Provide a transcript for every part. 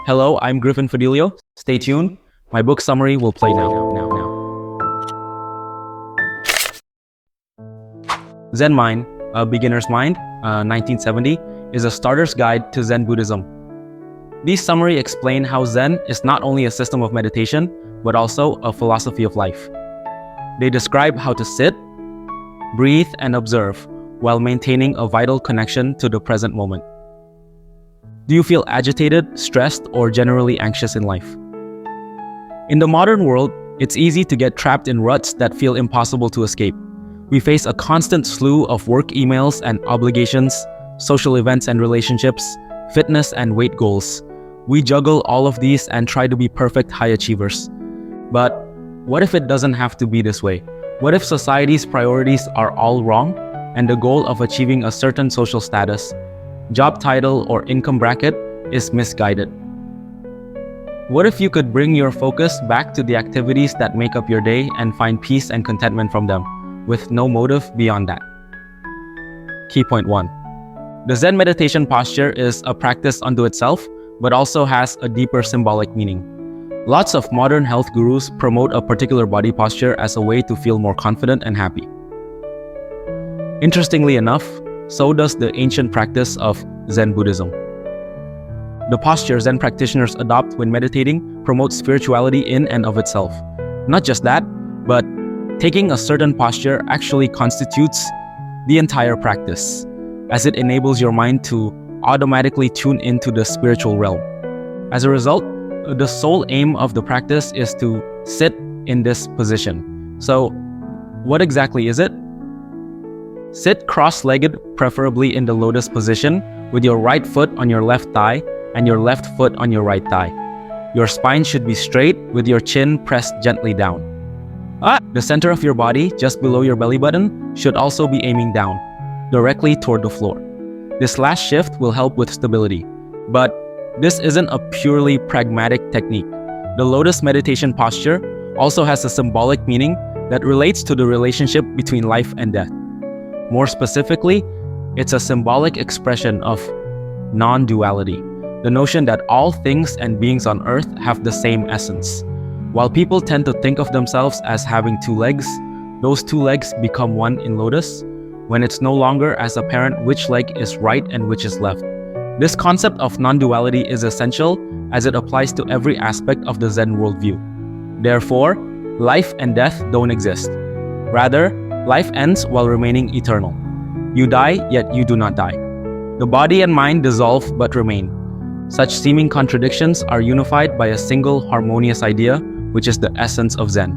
Hello, I'm Griffin fedilio. Stay tuned. My book summary will play now. Zen Mind, A Beginner's Mind, 1970, is a starter's guide to Zen Buddhism. These summaries explain how Zen is not only a system of meditation, but also a philosophy of life. They describe how to sit, breathe, and observe while maintaining a vital connection to the present moment. Do you feel agitated, stressed, or generally anxious in life? In the modern world, it's easy to get trapped in ruts that feel impossible to escape. We face a constant slew of work emails and obligations, social events and relationships, fitness and weight goals. We juggle all of these and try to be perfect high achievers. But what if it doesn't have to be this way? What if society's priorities are all wrong and the goal of achieving a certain social status, job title, or income bracket is misguided? What if you could bring your focus back to the activities that make up your day and find peace and contentment from them, with no motive beyond that? Key point 1. The Zen meditation posture is a practice unto itself, but also has a deeper symbolic meaning. Lots of modern health gurus promote a particular body posture as a way to feel more confident and happy. Interestingly enough, so does the ancient practice of Zen Buddhism. The posture Zen practitioners adopt when meditating promotes spirituality in and of itself. Not just that, but taking a certain posture actually constitutes the entire practice, as it enables your mind to automatically tune into the spiritual realm. As a result, the sole aim of the practice is to sit in this position. So, what exactly is it? Sit cross-legged, preferably in the lotus position, with your right foot on your left thigh and your left foot on your right thigh. Your spine should be straight with your chin pressed gently down. The center of your body, just below your belly button, should also be aiming down, directly toward the floor. This last shift will help with stability. But this isn't a purely pragmatic technique. The lotus meditation posture also has a symbolic meaning that relates to the relationship between life and death. More specifically, it's a symbolic expression of non-duality, the notion that all things and beings on earth have the same essence. While people tend to think of themselves as having two legs, those two legs become one in lotus when it's no longer as apparent which leg is right and which is left. This concept of non-duality is essential as it applies to every aspect of the Zen worldview. Therefore, life and death don't exist. Rather, life ends while remaining eternal. You die, yet you do not die. The body and mind dissolve but remain. Such seeming contradictions are unified by a single harmonious idea, which is the essence of Zen.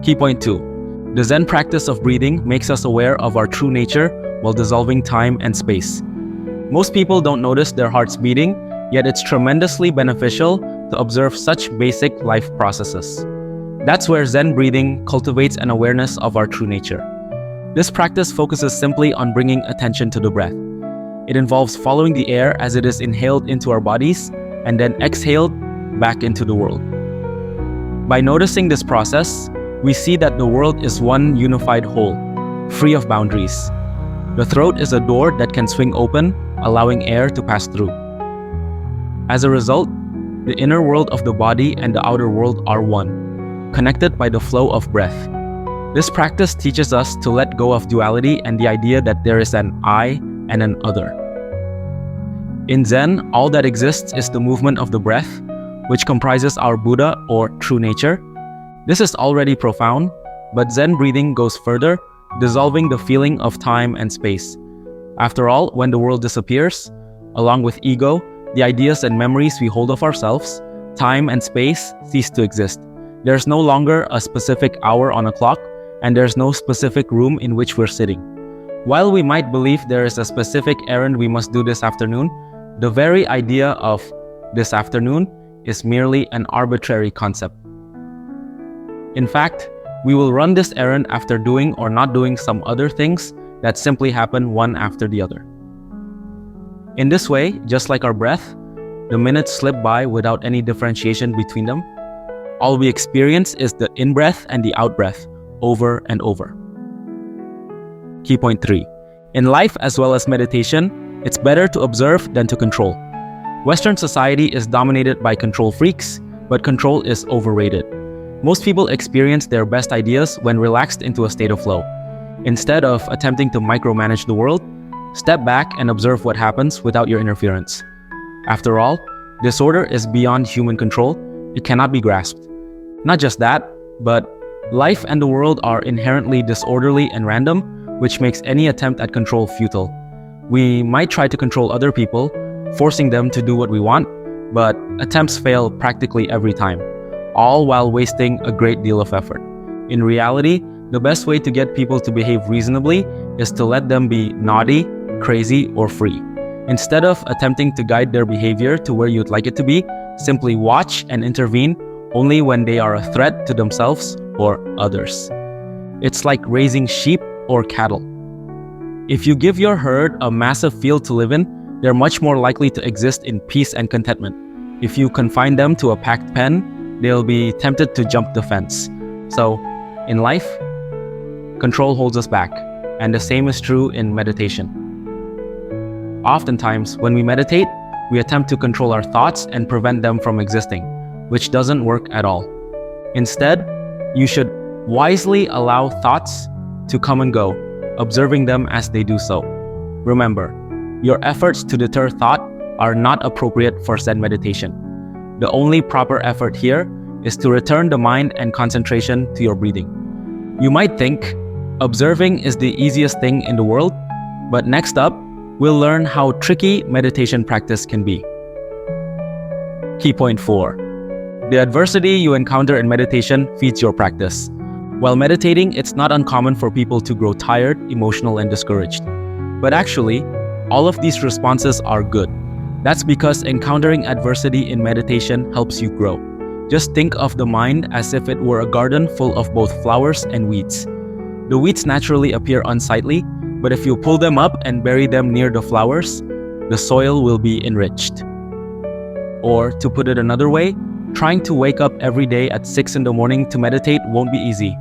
Key point 2. The Zen practice of breathing makes us aware of our true nature while dissolving time and space. Most people don't notice their hearts beating, yet it's tremendously beneficial to observe such basic life processes. That's where Zen breathing cultivates an awareness of our true nature. This practice focuses simply on bringing attention to the breath. It involves following the air as it is inhaled into our bodies and then exhaled back into the world. By noticing this process, we see that the world is one unified whole, free of boundaries. The throat is a door that can swing open, allowing air to pass through. As a result, the inner world of the body and the outer world are one, connected by the flow of breath. This practice teaches us to let go of duality and the idea that there is an I and an other. In Zen, all that exists is the movement of the breath, which comprises our Buddha or true nature. This is already profound, but Zen breathing goes further, dissolving the feeling of time and space. After all, when the world disappears, along with ego, the ideas and memories we hold of ourselves, time and space cease to exist. There's no longer a specific hour on a clock, and there's no specific room in which we're sitting. While we might believe there is a specific errand we must do this afternoon, the very idea of this afternoon is merely an arbitrary concept. In fact, we will run this errand after doing or not doing some other things that simply happen one after the other. In this way, just like our breath, the minutes slip by without any differentiation between them. All we experience is the in-breath and the out-breath over and over. Key point 3. In life as well as meditation, it's better to observe than to control. Western society is dominated by control freaks, but control is overrated. Most people experience their best ideas when relaxed into a state of flow. Instead of attempting to micromanage the world, step back and observe what happens without your interference. After all, disorder is beyond human control. It cannot be grasped. Not just that, but life and the world are inherently disorderly and random, which makes any attempt at control futile. We might try to control other people, forcing them to do what we want, but attempts fail practically every time, all while wasting a great deal of effort. In reality, the best way to get people to behave reasonably is to let them be naughty, crazy, or free. Instead of attempting to guide their behavior to where you'd like it to be, simply watch and intervene only when they are a threat to themselves or others. It's like raising sheep or cattle. If you give your herd a massive field to live in, they're much more likely to exist in peace and contentment. If you confine them to a packed pen, they'll be tempted to jump the fence. So, in life, control holds us back, and the same is true in meditation. Oftentimes, when we meditate, we attempt to control our thoughts and prevent them from existing, which doesn't work at all. Instead, you should wisely allow thoughts to come and go, observing them as they do so. Remember, your efforts to deter thought are not appropriate for Zen meditation. The only proper effort here is to return the mind and concentration to your breathing. You might think observing is the easiest thing in the world, but next up, we'll learn how tricky meditation practice can be. Key point 4. The adversity you encounter in meditation feeds your practice. While meditating, it's not uncommon for people to grow tired, emotional, and discouraged. But actually, all of these responses are good. That's because encountering adversity in meditation helps you grow. Just think of the mind as if it were a garden full of both flowers and weeds. The weeds naturally appear unsightly, but if you pull them up and bury them near the flowers, the soil will be enriched. Or, to put it another way, trying to wake up every day at 6 in the morning to meditate won't be easy.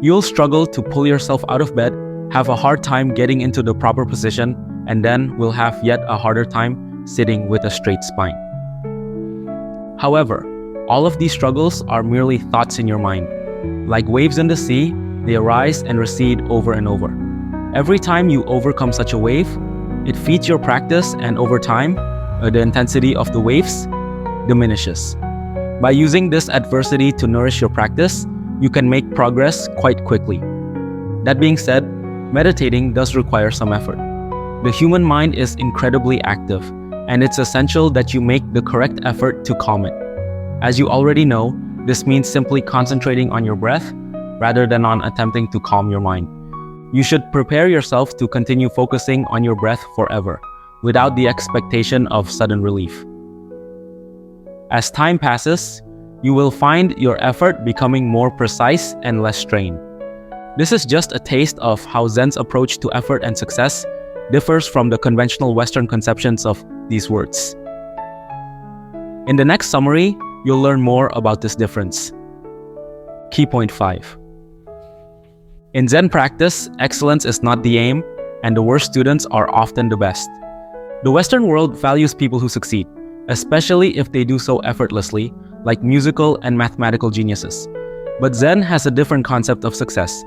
You'll struggle to pull yourself out of bed, have a hard time getting into the proper position, and then will have yet a harder time sitting with a straight spine. However, all of these struggles are merely thoughts in your mind. Like waves in the sea, they arise and recede over and over. Every time you overcome such a wave, it feeds your practice, and over time, the intensity of the waves diminishes. By using this adversity to nourish your practice, you can make progress quite quickly. That being said, meditating does require some effort. The human mind is incredibly active, and it's essential that you make the correct effort to calm it. As you already know, this means simply concentrating on your breath rather than on attempting to calm your mind. You should prepare yourself to continue focusing on your breath forever, without the expectation of sudden relief. As time passes, you will find your effort becoming more precise and less strained. This is just a taste of how Zen's approach to effort and success differs from the conventional Western conceptions of these words. In the next summary, you'll learn more about this difference. Key point 5. In Zen practice, excellence is not the aim, and the worst students are often the best. The Western world values people who succeed, especially if they do so effortlessly, like musical and mathematical geniuses. But Zen has a different concept of success.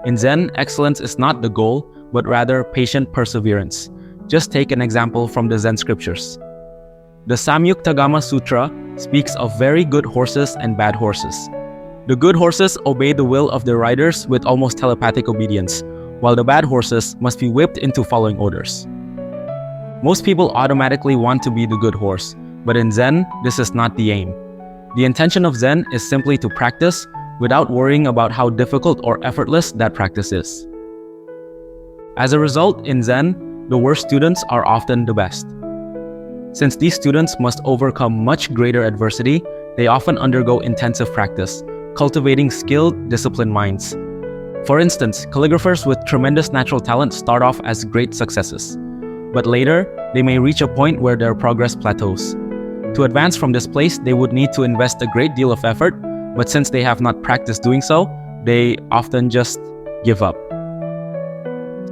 In Zen, excellence is not the goal, but rather patient perseverance. Just take an example from the Zen scriptures. The Samyuktagama Sutra speaks of very good horses and bad horses. The good horses obey the will of their riders with almost telepathic obedience, while the bad horses must be whipped into following orders. Most people automatically want to be the good horse, but in Zen, this is not the aim. The intention of Zen is simply to practice without worrying about how difficult or effortless that practice is. As a result, in Zen, the worst students are often the best. Since these students must overcome much greater adversity, they often undergo intensive practice, cultivating skilled, disciplined minds. For instance, calligraphers with tremendous natural talent start off as great successes, but later, they may reach a point where their progress plateaus. To advance from this place, they would need to invest a great deal of effort, but since they have not practiced doing so, they often just give up.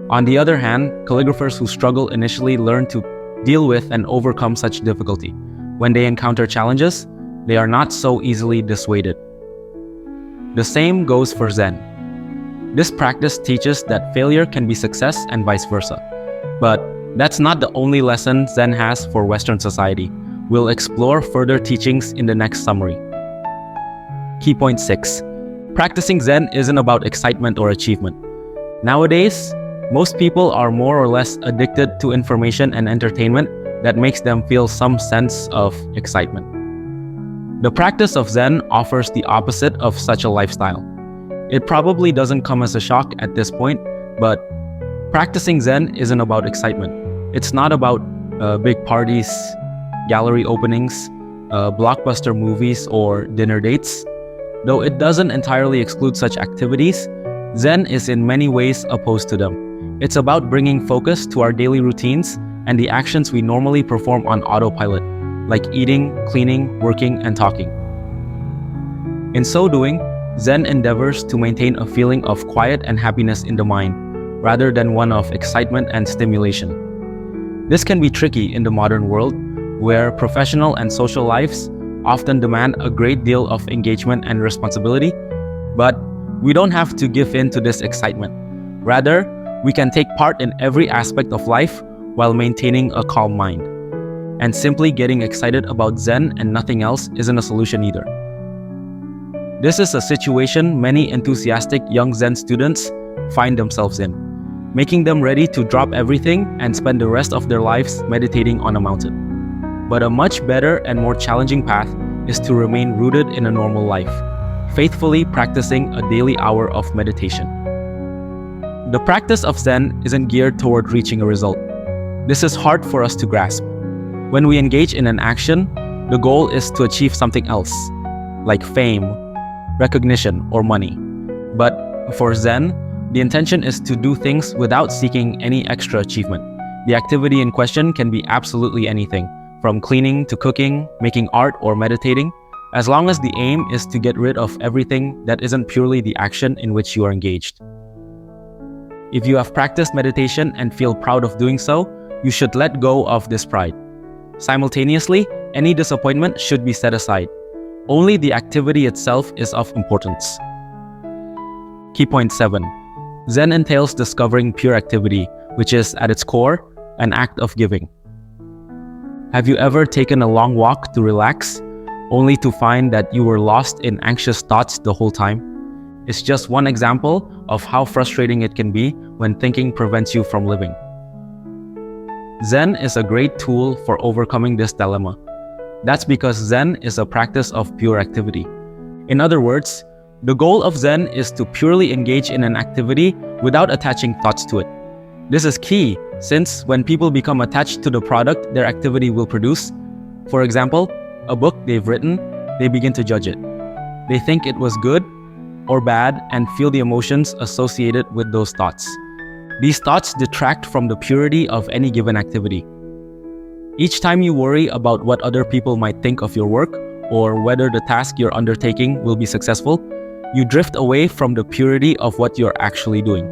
On the other hand, calligraphers who struggle initially learn to deal with and overcome such difficulty. When they encounter challenges, they are not so easily dissuaded. The same goes for Zen. This practice teaches that failure can be success and vice versa. But that's not the only lesson Zen has for Western society. We'll explore further teachings in the next summary. Key point 6. Practicing Zen isn't about excitement or achievement. Nowadays, most people are more or less addicted to information and entertainment that makes them feel some sense of excitement. The practice of Zen offers the opposite of such a lifestyle. It probably doesn't come as a shock at this point, but practicing Zen isn't about excitement. It's not about big parties, gallery openings, blockbuster movies, or dinner dates. Though it doesn't entirely exclude such activities, Zen is in many ways opposed to them. It's about bringing focus to our daily routines and the actions we normally perform on autopilot, like eating, cleaning, working, and talking. In so doing, Zen endeavors to maintain a feeling of quiet and happiness in the mind, rather than one of excitement and stimulation. This can be tricky in the modern world, where professional and social lives often demand a great deal of engagement and responsibility, but we don't have to give in to this excitement. Rather, we can take part in every aspect of life while maintaining a calm mind. And simply getting excited about Zen and nothing else isn't a solution either. This is a situation many enthusiastic young Zen students find themselves in, making them ready to drop everything and spend the rest of their lives meditating on a mountain. But a much better and more challenging path is to remain rooted in a normal life, faithfully practicing a daily hour of meditation. The practice of Zen isn't geared toward reaching a result. This is hard for us to grasp. When we engage in an action, the goal is to achieve something else, like fame, recognition, or money. But for Zen, the intention is to do things without seeking any extra achievement. The activity in question can be absolutely anything, from cleaning to cooking, making art, or meditating, as long as the aim is to get rid of everything that isn't purely the action in which you are engaged. If you have practiced meditation and feel proud of doing so, you should let go of this pride. Simultaneously, any disappointment should be set aside. Only the activity itself is of importance. Key point 7. Zen entails discovering pure activity, which is, at its core, an act of giving. Have you ever taken a long walk to relax, only to find that you were lost in anxious thoughts the whole time? It's just one example of how frustrating it can be when thinking prevents you from living. Zen is a great tool for overcoming this dilemma. That's because Zen is a practice of pure activity. In other words, the goal of Zen is to purely engage in an activity without attaching thoughts to it. This is key, since when people become attached to the product their activity will produce, for example, a book they've written, they begin to judge it. They think it was good or bad and feel the emotions associated with those thoughts. These thoughts detract from the purity of any given activity. Each time you worry about what other people might think of your work or whether the task you're undertaking will be successful, you drift away from the purity of what you're actually doing.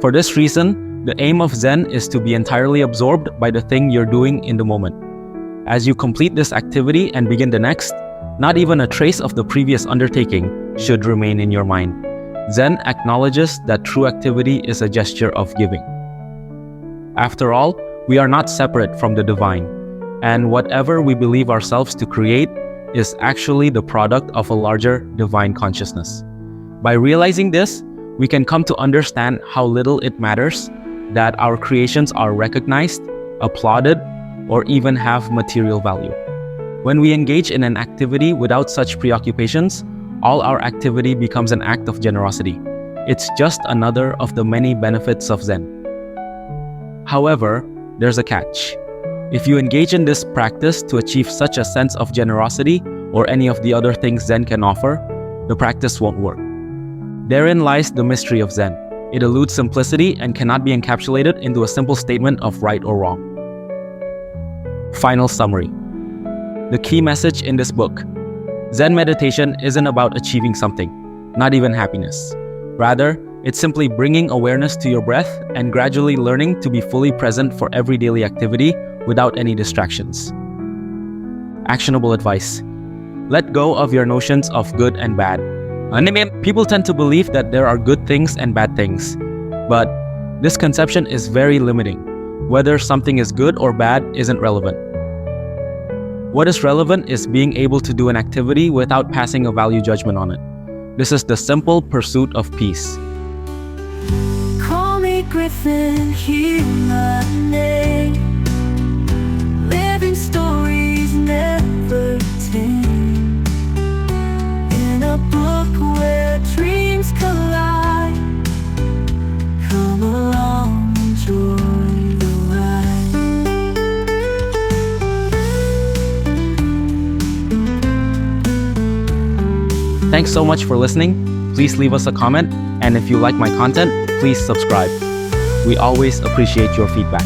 For this reason, the aim of Zen is to be entirely absorbed by the thing you're doing in the moment. As you complete this activity and begin the next, not even a trace of the previous undertaking should remain in your mind. Zen acknowledges that true activity is a gesture of giving. After all, we are not separate from the divine, and whatever we believe ourselves to create is actually the product of a larger divine consciousness. By realizing this, we can come to understand how little it matters that our creations are recognized, applauded, or even have material value. When we engage in an activity without such preoccupations, all our activity becomes an act of generosity. It's just another of the many benefits of Zen. However, there's a catch. If you engage in this practice to achieve such a sense of generosity or any of the other things Zen can offer, the practice won't work. Therein lies the mystery of Zen. It eludes simplicity and cannot be encapsulated into a simple statement of right or wrong. Final summary. The key message in this book: Zen meditation isn't about achieving something, not even happiness. Rather, It's simply bringing awareness to your breath and gradually learning to be fully present for every daily activity without any distractions. Actionable advice. Let go of your notions of good and bad. People tend to believe that there are good things and bad things, but this conception is very limiting. Whether something is good or bad isn't relevant. What is relevant is being able to do an activity without passing a value judgment on it. This is the simple pursuit of peace. Call me Griffin, hear my name. Living stories never tame. In a book where dreams collide. Come along, enjoy the ride. Thanks so much for listening. Please leave us a comment, and if you like my content, please subscribe. We always appreciate your feedback.